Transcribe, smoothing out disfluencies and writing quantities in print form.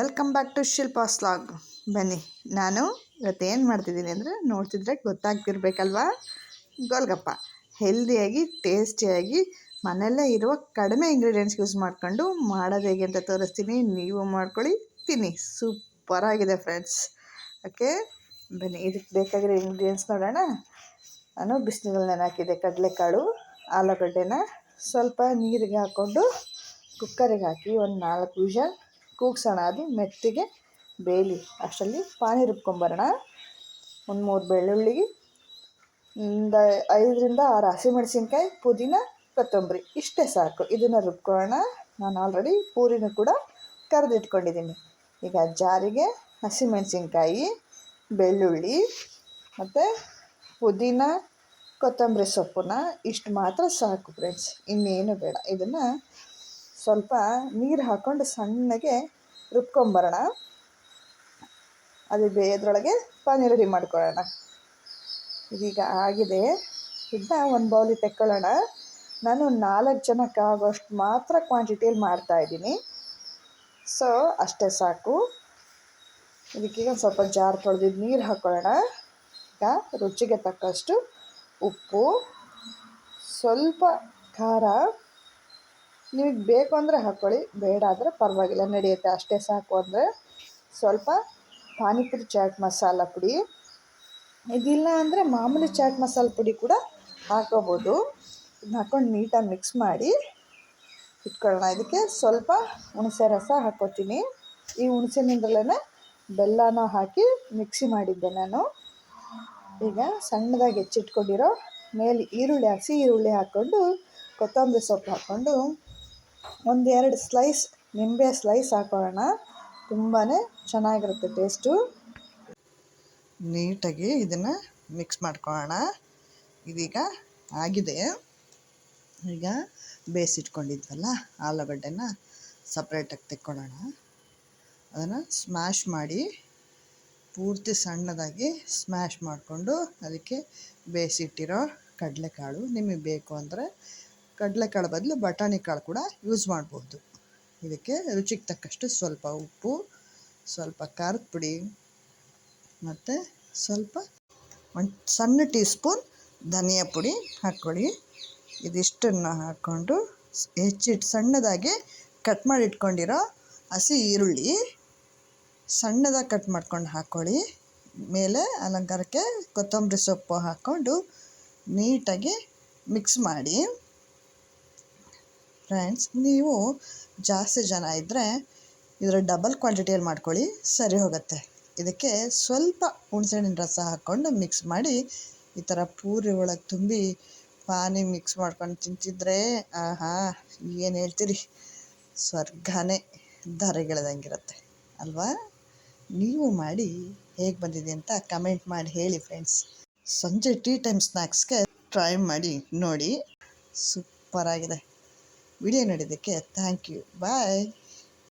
Welcome back to Shilpa's vlog. ಬನ್ನಿ, ನಾನು ಇವತ್ತೇನು ಮಾಡ್ತಿದ್ದೀನಿ ಅಂದರೆ ನೋಡ್ತಿದ್ರೆ ಗೊತ್ತಾಗ್ತಿರ್ಬೇಕಲ್ವಾ, ಗೋಲ್ಗಪ್ಪ ಹೆಲ್ದಿಯಾಗಿ ಟೇಸ್ಟಿಯಾಗಿ ಮನೆಯಲ್ಲೇ ಇರುವ ಕಡಿಮೆ ಇಂಗ್ರೀಡಿಯೆಂಟ್ಸ್ ಯೂಸ್ ಮಾಡ್ಕೊಂಡು ಮಾಡೋದು ಹೇಗೆ ಅಂತ ತೋರಿಸ್ತೀನಿ. ನೀವು ಮಾಡ್ಕೊಳ್ಳಿ, ತಿನ್ನಿ. ಸೂಪರಾಗಿದೆ ಫ್ರೆಂಡ್ಸ್. ಓಕೆ ಬನ್ನಿ, ಇದಕ್ಕೆ ಬೇಕಾಗಿರೋ ಇಂಗ್ರೀಡಿಯೆಂಟ್ಸ್ ನೋಡೋಣ. ನಾನು ಬಿಸಿನೀರಲ್ಲಿ ನೆನೆ ಕಡಲೆಕಾಳು, ಆಲೂಗಡ್ಡೆನ ಸ್ವಲ್ಪ ನೀರಿಗೆ ಹಾಕ್ಕೊಂಡು ಕುಕ್ಕರಿಗೆ ಹಾಕಿ ಒಂದು 4 ವಿಷಲ್ ಕೂಗ್ಸೋಣ. ಅದು ಮೆತ್ತಿಗೆ ಬೇಯಲಿ. ಅಷ್ಟರಲ್ಲಿ ಪಾನಿ ರುಬ್ಕೊಂಬರೋಣ. ಒಂದು 3 ಬೆಳ್ಳುಳ್ಳಿ, ಒಂದು 5ರಿಂದ 6 ಹಸಿಮೆಣಸಿನ್ಕಾಯಿ, ಪುದೀನ, ಕೊತ್ತಂಬರಿ, ಇಷ್ಟೇ ಸಾಕು. ಇದನ್ನು ರುಬ್ಕೊಳ್ಳೋಣ. ನಾನು ಆಲ್ರೆಡಿ ಪೂರಿನೂ ಕೂಡ ಕರೆದಿಟ್ಕೊಂಡಿದ್ದೀನಿ. ಈಗ ಜಾರಿಗೆ ಹಸಿಮೆಣಸಿನ್ಕಾಯಿ, ಬೆಳ್ಳುಳ್ಳಿ ಮತ್ತು ಪುದೀನ, ಕೊತ್ತಂಬರಿ ಸೊಪ್ಪನ್ನ ಇಷ್ಟು ಮಾತ್ರ ಸಾಕು ಫ್ರೆಂಡ್ಸ್, ಇನ್ನೇನು ಬೇಡ. ಇದನ್ನು ಸ್ವಲ್ಪ ನೀರು ಹಾಕ್ಕೊಂಡು ಸಣ್ಣಗೆ ರುಬ್ಕೊಂಬರೋಣ. ಅದು ಬೇಯೋದ್ರೊಳಗೆ ಪಾನಿ ರೆಡಿ ಮಾಡ್ಕೊಳ್ಳೋಣ. ಇದೀಗ ಆಗಿದೆ. ಇದನ್ನ ಒಂದು ಬೌಲಿಗೆ ತೆಕ್ಕೊಳ್ಳೋಣ. ನಾನು 4 ಜನಕ್ಕೆ ಆಗೋಷ್ಟು ಮಾತ್ರ ಕ್ವಾಂಟಿಟಿಯಲ್ಲಿ ಮಾಡ್ತಾಯಿದ್ದೀನಿ, ಸೊ ಅಷ್ಟೇ ಸಾಕು. ಇದಕ್ಕೀಗ ಸ್ವಲ್ಪ ಜಾರ್ ತೊಳೆದಿದ್ದು ನೀರು ಹಾಕ್ಕೊಳ್ಳೋಣ. ಈಗ ರುಚಿಗೆ ತಕ್ಕಷ್ಟು ಉಪ್ಪು, ಸ್ವಲ್ಪ ಖಾರ, ನಿಮಗೆ ಬೇಕು ಅಂದರೆ ಹಾಕ್ಕೊಳ್ಳಿ, ಬೇಡ ಆದರೆ ಪರವಾಗಿಲ್ಲ, ನಡೆಯುತ್ತೆ, ಅಷ್ಟೇ ಸಾಕು. ಅಂದರೆ ಸ್ವಲ್ಪ ಪಾನಿಪುರಿ ಚಾಟ್ ಮಸಾಲ ಪುಡಿ, ಇದಿಲ್ಲ ಅಂದರೆ ಮಾಮೂಲಿ ಚಾಟ್ ಮಸಾಲ ಪುಡಿ ಕೂಡ ಹಾಕೋಬೋದು. ಇದನ್ನ ಹಾಕ್ಕೊಂಡು ನೀಟಾಗಿ ಮಿಕ್ಸ್ ಮಾಡಿ ಇಟ್ಕೊಳ್ಳೋಣ. ಇದಕ್ಕೆ ಸ್ವಲ್ಪ ಹುಣಸೆ ರಸ ಹಾಕ್ಕೋತೀನಿ. ಈ ಹುಣಸೆ ನೀರಲ್ಲೇ ಬೆಲ್ಲನ ಹಾಕಿ ಮಿಕ್ಸಿ ಮಾಡಿದ್ದೆ ನಾನು. ಈಗ ಸಣ್ಣದಾಗಿ ಹೆಚ್ಚಿಟ್ಕೊಂಡಿರೋ ಮೇಲೆ ಈರುಳ್ಳಿ, ಹಸಿ ಈರುಳ್ಳಿ ಹಾಕ್ಕೊಂಡು ಕೊತ್ತಂಬರಿ ಸೊಪ್ಪು ಹಾಕ್ಕೊಂಡು 1-2 ಸ್ಲೈಸ್ ನಿಂಬೆ ಸ್ಲೈಸ್ ಹಾಕೊಳ್ಳೋಣ. ತುಂಬಾ ಚೆನ್ನಾಗಿರುತ್ತೆ ಟೇಸ್ಟು. ನೀಟಾಗಿ ಇದನ್ನು ಮಿಕ್ಸ್ ಮಾಡ್ಕೊಳ್ಳೋಣ. ಇದೀಗ ಆಗಿದೆ. ಈಗ ಬೇಯಿಸಿಟ್ಕೊಂಡಿದ್ವಲ್ಲ ಆಲೂಗಡ್ಡೆನ ಸಪ್ರೇಟಾಗಿ ತೆಕ್ಕೊಳ್ಳೋಣ. ಅದನ್ನು ಸ್ಮ್ಯಾಶ್ ಮಾಡಿ ಪೂರ್ತಿ ಸಣ್ಣದಾಗಿ ಸ್ಮ್ಯಾಶ್ ಮಾಡಿಕೊಂಡು ಅದಕ್ಕೆ ಬೇಯಿಸಿಟ್ಟಿರೋ ಕಡಲೆಕಾಳು, ನಿಮಗೆ ಬೇಕು ಅಂದರೆ ಕಡಲೆಕಾಳು ಬದಲು ಬಟಾಣಿ ಕಾಳು ಕೂಡ ಯೂಸ್ ಮಾಡ್ಬೋದು. ಇದಕ್ಕೆ ರುಚಿಗೆ ತಕ್ಕಷ್ಟು ಸ್ವಲ್ಪ ಉಪ್ಪು, ಸ್ವಲ್ಪ ಖಾರದ ಪುಡಿ ಮತ್ತು ಸ್ವಲ್ಪ ಒಂದು ಸಣ್ಣ ಟೀ-ಸ್ಪೂನ್ ಧನಿಯಾ ಪುಡಿ ಹಾಕ್ಕೊಳ್ಳಿ. ಇದಿಷ್ಟನ್ನು ಹಾಕ್ಕೊಂಡು ಸಣ್ಣದಾಗಿ ಕಟ್ ಮಾಡಿ ಇಟ್ಕೊಂಡಿರೋ ಹಸಿ ಈರುಳ್ಳಿ ಸಣ್ಣದಾಗಿ ಕಟ್ ಮಾಡ್ಕೊಂಡು ಹಾಕ್ಕೊಳ್ಳಿ. ಮೇಲೆ ಅಲಂಕಾರಕ್ಕೆ ಕೊತ್ತಂಬರಿ ಸೊಪ್ಪು ಹಾಕ್ಕೊಂಡು ನೀಟಾಗಿ ಮಿಕ್ಸ್ ಮಾಡಿ. ಫ್ರೆಂಡ್ಸ್, ನೀವು ಜಾಸ್ತಿ ಜನ ಇದ್ದರೆ ಇದರ ಡಬಲ್ ಕ್ವಾಂಟಿಟಿಯಲ್ಲಿ ಮಾಡ್ಕೊಳ್ಳಿ, ಸರಿ ಹೋಗುತ್ತೆ. ಇದಕ್ಕೆ ಸ್ವಲ್ಪ ಹುಣಸೆಹಣ್ಣಿನ ರಸ ಹಾಕ್ಕೊಂಡು ಮಿಕ್ಸ್ ಮಾಡಿ ಈ ಥರ ಪೂರಿ ಒಳಗೆ ತುಂಬಿ ಪಾನಿ ಮಿಕ್ಸ್ ಮಾಡ್ಕೊಂಡು ತಿಂತಿದ್ರೆ ಆಹಾ, ಏನು ಹೇಳ್ತೀರಿ, ಸ್ವರ್ಗನೇ ಧರೆಗೆಳೆದಂಗಿರುತ್ತೆ ಅಲ್ವಾ? ನೀವು ಮಾಡಿ ಹೇಗೆ ಬಂದಿದೆ ಅಂತ ಕಮೆಂಟ್ ಮಾಡಿ ಹೇಳಿ ಫ್ರೆಂಡ್ಸ್. ಸಂಜೆ ಟೀ ಟೈಮ್ ಸ್ನ್ಯಾಕ್ಸ್ಗೆ ಟ್ರೈ ಮಾಡಿ ನೋಡಿ, ಸೂಪರಾಗಿದೆ. ವಿಡಿಯೋ ನೋಡಿದ್ದಕ್ಕೆ ಥ್ಯಾಂಕ್ ಯು. ಬಾಯ್.